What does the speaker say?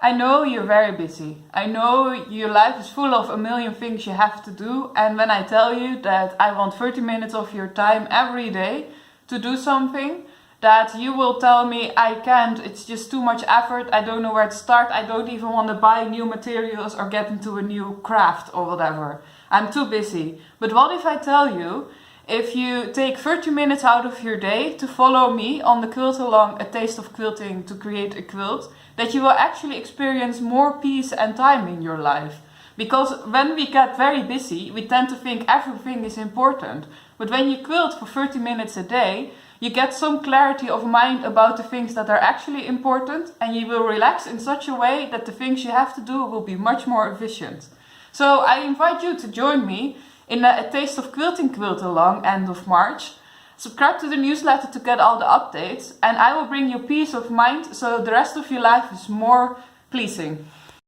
I know you're very busy. I know your life is full of a million things you have to do. And when I tell you that I want 30 minutes of your time every day to do something, that you will tell me I can't, it's just too much effort, I don't know where to start, I don't even want to buy new materials or get into a new craft or whatever. I'm too busy. But what if I tell you, if you take 30 minutes out of your day to follow me on the quilt along A Taste of Quilting to create a quilt, that you will actually experience more peace and time in your life. Because when we get very busy, we tend to think everything is important. But when you quilt for 30 minutes a day, you get some clarity of mind about the things that are actually important, and you will relax in such a way that the things you have to do will be much more efficient. So I invite you to join me in A Taste of Quilting quilt along end of March. Subscribe to the newsletter to get all the updates, and I will bring you peace of mind so the rest of your life is more pleasing.